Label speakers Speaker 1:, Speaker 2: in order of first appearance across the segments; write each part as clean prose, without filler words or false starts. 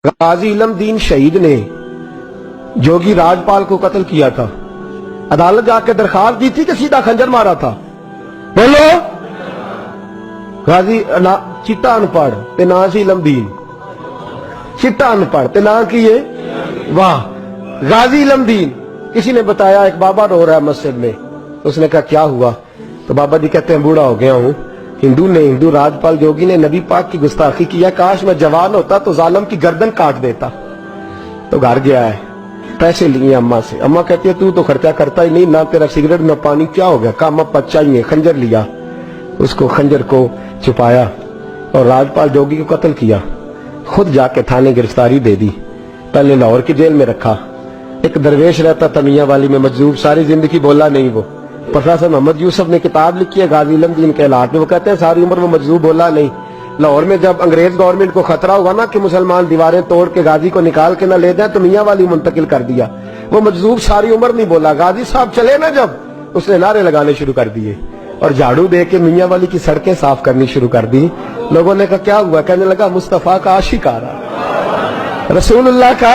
Speaker 1: غازی علم دین شہید نے جوگی راجپال کو قتل کیا تھا، عدالت جا کے درخواست دی تھی کہ سیدھا خنجر مارا تھا؟ بولو۔ غازی چٹا ان پڑھ تے نا سی علم دین، چٹا ان پڑھ تے نا کیے واہ غازی علم دین۔ کسی نے بتایا ایک بابا رو رہا ہے مسجد میں، اس نے کہا کیا ہوا؟ تو بابا جی کہتے ہیں بوڑھا ہو گیا ہوں، ہندو راجپال جوگی نے نبی پاک کی گستاخی کیا، کاش میں جوان ہوتا تو ظالم کی گردن کاٹ دیتا۔ تو گھر گیا ہے، پیسے لیے اماں سے، اماں کہتی ہے تو خرچہ کرتا ہی نہیں، نہ تیرا سگریٹ نہ پانی، کیا ہو گیا؟ کام اب چاہیے، خنجر لیا، اس کو خنجر کو چھپایا اور راجپال جوگی کو قتل کیا، خود جا کے تھانے گرفتاری دے دی، پہلے لاہور کی جیل میں رکھا۔ ایک درویش رہتا تھا میاں والی میں مجذوب، ساری زندگی بولا نہیں وہ۔ پروفیسر محمد یوسف نے کتاب لکھی ہے غازی علم دین کے حالات میں، وہ کہتے ہیں ساری عمر وہ مجذوب بولا نہیں۔ لاہور میں جب انگریز گورنمنٹ کو خطرہ ہوا نا کہ مسلمان دیواریں توڑ کے غازی کو نکال کے نہ لے جائیں، تو میاں والی منتقل کر دیا، وہ مجذوب ساری عمر نہیں بولا۔ غازی صاحب چلے نا جب، اس نے نعرے لگانے شروع کر دیے اور جھاڑو دے کے میاں والی کی سڑکیں صاف کرنی شروع کر دی۔ لوگوں نے کہا کیا ہوا؟ کہنے لگا مصطفیٰ کا عاشق آ رہا ہے، رسول اللہ کا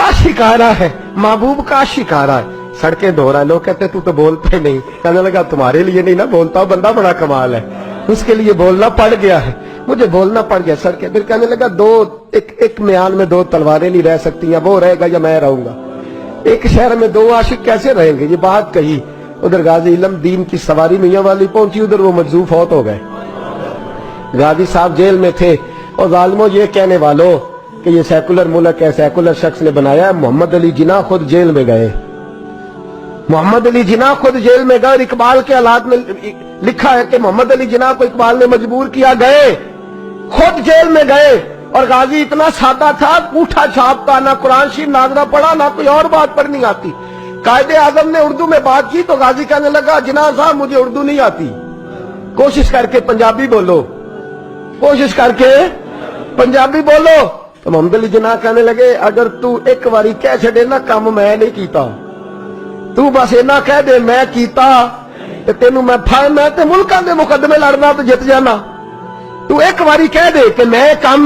Speaker 1: عاشق آ رہا ہے، محبوب کا عاشق آ رہا ہے، سڑکیں دھو رہا ہے۔ لوگ کہتے تو بولتا ہی نہیں۔ کہنے لگا تمہارے لیے نہیں نا بولتا، بندہ بڑا کمال ہے، اس کے لیے بولنا پڑ گیا ہے، مجھے بولنا پڑ گیا سڑکیں۔ پھر کہنے لگا ایک میان میں دو تلواریں نہیں رہ سکتی، یا وہ رہے گا یا میں رہوں گا، ایک شہر میں دو عاشق کیسے رہیں گے؟ یہ بات کہی۔ ادھر غازی علم دین کی سواری میاں والی پہنچی، ادھر وہ مجذوب فوت ہو گئے۔ غازی صاحب جیل میں تھے، اور ظالموں یہ کہنے والوں کہ یہ سیکولر ملک ہے، سیکولر شخص نے بنایا ہے، محمد علی جناح خود جیل میں گئے، محمد علی جناح خود جیل میں گئے، اور اقبال کے حالات میں لکھا ہے کہ محمد علی جناح کو اقبال نے مجبور کیا، گئے خود جیل میں گئے۔ اور غازی اتنا سادہ تھا، انگوٹھا چھاپتا، نہ قرآن شریف ناظرہ پڑھا، نہ کوئی اور بات پڑھنی آتی۔ قائد اعظم نے اردو میں بات کی تو غازی کہنے لگا جناح صاحب مجھے اردو نہیں آتی، کوشش کر کے پنجابی بولو، کوشش کر کے پنجابی بولو۔ تو محمد علی جناح کہنے لگے اگر تو ایک باری کہہ چھڑے نا کام میں نہیں کیتا، تو بس اینا کہہ دے میں کیتا تے تینوں میں تے ملکاں دے مقدمے لڑنا تو جت جانا۔ تو ایک باری کہہ دے کہ میں کام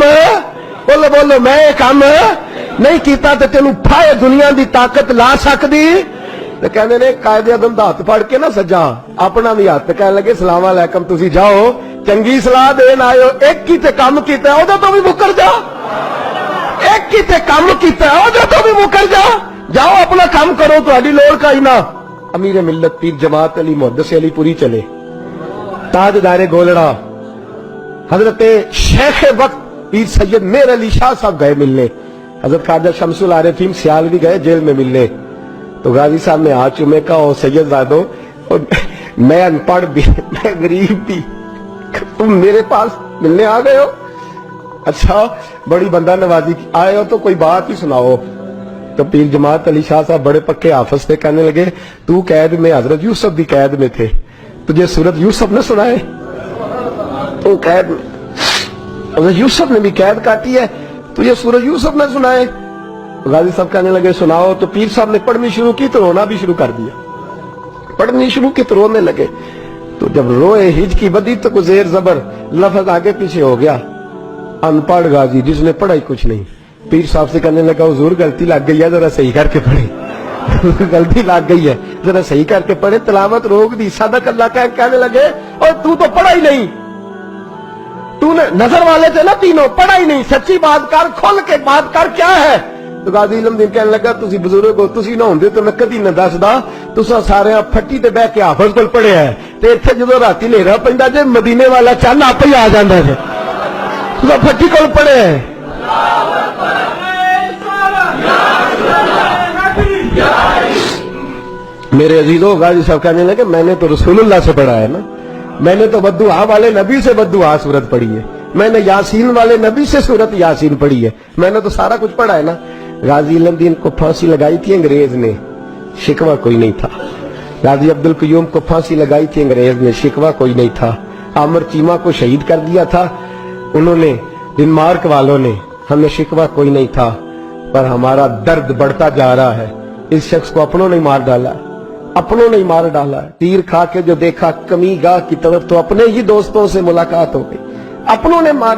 Speaker 1: بولو میں کام نہیں کیتا تے تینوں پھائے دنیا دی طاقت لا سکدی۔ تے کہنے نے قائد اعظم دا ہاتھ پھڑ کے نا سجا اپنا بھی ہاتھ، کہنے لگے السلام علیکم تسی جاؤ، چنگی صلاح دین آئے ہو، ایک کی تے کام کیتا ہے او تو بھی مکر جا، ایک کی تے کام کیتا ہے او تو بھی مکر جا، جاؤ اپنا کام کرو، تہاڈی لوڑ کا ہی نہ۔ امیر ملت پیر جماعت علی محدث علی پوری چلے، تاجدار گولڑا حضرت شیخ وقت پیر سید میر علی شاہ صاحب گئے ملنے، حضرت خواجہ شمس العارفین سیالوی گئے جیل میں ملنے۔ تو غازی صاحب نے ہاتھ چومے کہا او سید زادو میں ان پڑھ بھی، میں غریب بھی، تم میرے پاس ملنے آ گئے ہو؟ اچھا بڑی بندہ نوازی آئے ہو تو کوئی بات ہی سناؤ۔ تو پیر جماعت علی شاہ صاحب بڑے پکے حافظ تھے، کہنے لگے تو قید میں، حضرت یوسف بھی قید میں تھے، تجھے سورت یوسف نے سنائے؟ تو قید میں، حضرت یوسف نے بھی قید کاٹی ہے، تجھے سورت یوسف نے سنائے؟ غازی صاحب کہنے لگے سناؤ۔ تو پیر صاحب نے پڑھنی شروع کی تو رونا بھی شروع کر دیا، پڑھنی شروع کی تو رونے لگے۔ تو جب روئے ہج کی بدی تو کو زیر زبر لفظ آگے پیچھے ہو گیا، ان پڑھ غازی جس نے پڑھا ہی کچھ نہیں۔ پیر صاحب سے کہنے لگا حضور غلطی لگ گئی ہے، ذرا صحیح کر کے پڑھے، غلطی لگ گئی ہے ذرا صحیح کر کے پڑھے، تلاوت روک دی، صدق اللہ کہنے لگے اور تو پڑھا ہی نہیں، تو نے نظر والے تھے نا تینوں، پڑھا ہی نہیں، سچی بات کر، کھل کے بات کر، کیا ہے؟ تو غازی علم دین کہنے لگا تسی بزرگ ہو، تسی نہ ہوندے تو میں کدی نہ دسدا، تساں سارے پھٹی تے بیٹھ کے حافظ کول پڑھیا ہے، تے ایتھے جدوں راتی ہنیرا پیندا جے مدینے والا چن آپ ہی آ جاندا ہے، تساں پھٹی کول پڑھیا ہے۔ میرے عزیزوں غازی صاحب کہنے لگے میں نے تو رسول اللہ سے پڑھا ہے نا، میں نے تو بددعا والے نبی سے بددعا سورت پڑھی ہے، میں نے یاسین والے نبی سے سورت یاسین پڑھی ہے، میں نے تو سارا کچھ پڑھا ہے نا۔ غازی علم دین کو پھانسی لگائی تھی انگریز نے، شکوہ کوئی نہیں تھا۔ غازی عبد القیوم کو پھانسی لگائی تھی انگریز نے، شکوہ کوئی نہیں تھا۔ عامر چیمہ کو شہید کر دیا تھا انہوں نے، ڈنمارک والوں نے، ہمیں شکوہ کوئی نہیں تھا، پر ہمارا درد بڑھتا جا رہا ہے۔ اس شخص کو اپنوں نے مار ڈالا، اپنوں نے مار ڈالا، تیر کھا کے جو دیکھا کمی گاہ کی طرف تو اپنے ہی دوستوں سے ملاقات ہو گئی، اپنوں نے مار